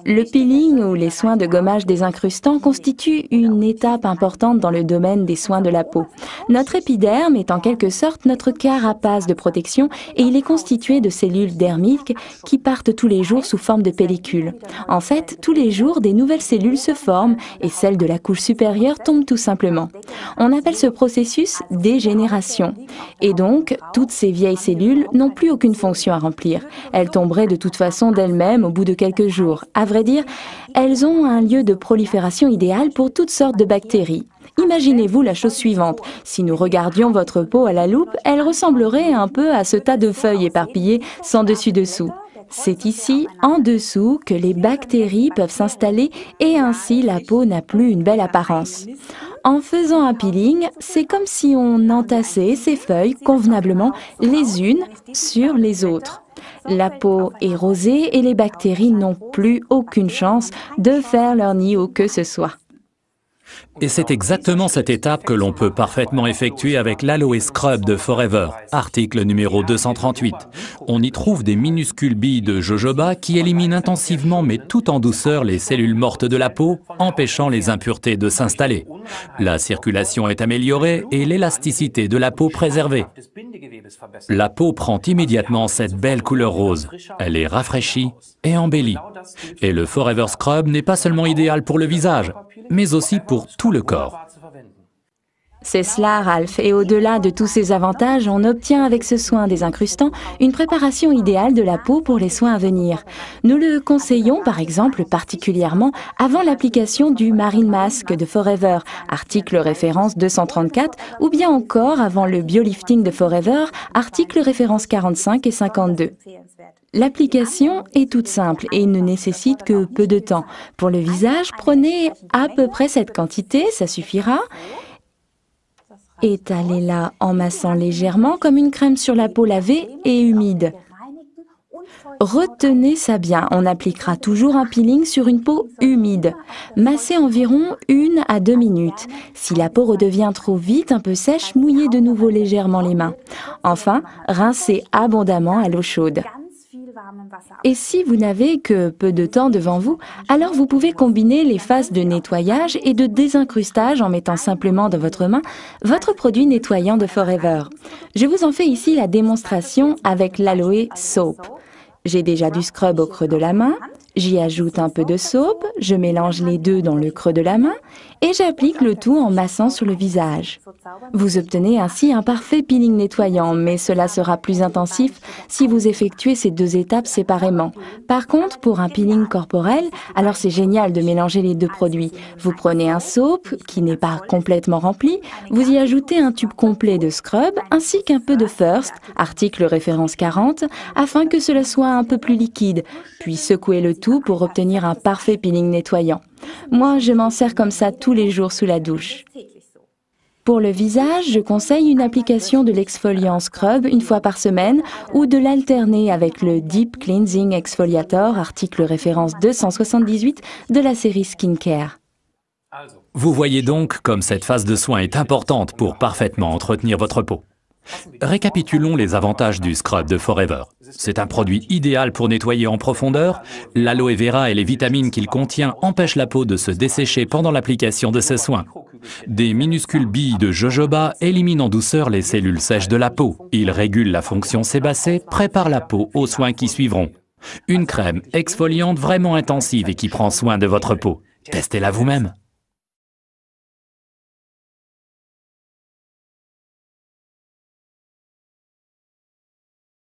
Le peeling ou les soins de gommage désincrustants constituent une étape importante dans le domaine des soins de la peau. Notre épiderme est en quelque sorte notre carapace de protection et il est constitué de cellules dermiques qui partent tous les jours sous forme de pellicule. En fait, tous les jours, des nouvelles cellules se forment et celles de la couche supérieure tombent tout simplement. On appelle ce processus dégénération. Et donc, toutes ces vieilles cellules n'ont plus aucune fonction à remplir. Elles tomberaient de toute façon d'elles-mêmes au bout de quelques jours. À vrai dire, elles ont un lieu de prolifération idéal pour toutes sortes de bactéries. Imaginez-vous la chose suivante. Si nous regardions votre peau à la loupe, elle ressemblerait un peu à ce tas de feuilles éparpillées sans dessus-dessous. C'est ici, en dessous, que les bactéries peuvent s'installer et ainsi la peau n'a plus une belle apparence. En faisant un peeling, c'est comme si on entassait ces feuilles convenablement les unes sur les autres. La peau est rosée et les bactéries n'ont plus aucune chance de faire leur nid où que ce soit. Et c'est exactement cette étape que l'on peut parfaitement effectuer avec l'Aloe Scrub de Forever, article numéro 238. On y trouve des minuscules billes de jojoba qui éliminent intensivement mais tout en douceur les cellules mortes de la peau, empêchant les impuretés de s'installer. La circulation est améliorée et l'élasticité de la peau préservée. La peau prend immédiatement cette belle couleur rose. Elle est rafraîchie et embellie. Et le Forever Scrub n'est pas seulement idéal pour le visage, mais aussi pour tout le corps. C'est cela, Ralph, et au-delà de tous ces avantages, on obtient avec ce soin désincrustant une préparation idéale de la peau pour les soins à venir. Nous le conseillons par exemple particulièrement avant l'application du Marine Mask de Forever, article référence 234, ou bien encore avant le Biolifting de Forever, article référence 45 et 52. L'application est toute simple et ne nécessite que peu de temps. Pour le visage, prenez à peu près cette quantité, ça suffira. Étalez-la en massant légèrement comme une crème sur la peau lavée et humide. Retenez ça bien, on appliquera toujours un peeling sur une peau humide. Massez environ 1 à 2 minutes. Si la peau redevient trop vite un peu sèche, mouillez de nouveau légèrement les mains. Enfin, rincez abondamment à l'eau chaude. Et si vous n'avez que peu de temps devant vous, alors vous pouvez combiner les phases de nettoyage et de désincrustage en mettant simplement dans votre main votre produit nettoyant de Forever. Je vous en fais ici la démonstration avec l'Aloe Soap. J'ai déjà du scrub au creux de la main, j'y ajoute un peu de soap, je mélange les deux dans le creux de la main et j'applique le tout en massant sur le visage. Vous obtenez ainsi un parfait peeling nettoyant, mais cela sera plus intensif si vous effectuez ces deux étapes séparément. Par contre, pour un peeling corporel, alors c'est génial de mélanger les deux produits. Vous prenez un soap qui n'est pas complètement rempli, vous y ajoutez un tube complet de scrub ainsi qu'un peu de First, article référence 40, afin que cela soit un peu plus liquide, puis secouez le tout pour obtenir un parfait peeling nettoyant. Moi, je m'en sers comme ça tous les jours sous la douche. Pour le visage, je conseille une application de l'exfoliant scrub une fois par semaine ou de l'alterner avec le Deep Cleansing Exfoliator, article référence 278 de la série Skincare. Vous voyez donc comme cette phase de soin est importante pour parfaitement entretenir votre peau. Récapitulons les avantages du scrub de Forever. C'est un produit idéal pour nettoyer en profondeur. L'aloe vera et les vitamines qu'il contient empêchent la peau de se dessécher pendant l'application de ce soin. Des minuscules billes de jojoba éliminent en douceur les cellules sèches de la peau. Ils régulent la fonction sébacée, préparent la peau aux soins qui suivront. Une crème exfoliante vraiment intensive et qui prend soin de votre peau. Testez-la vous-même.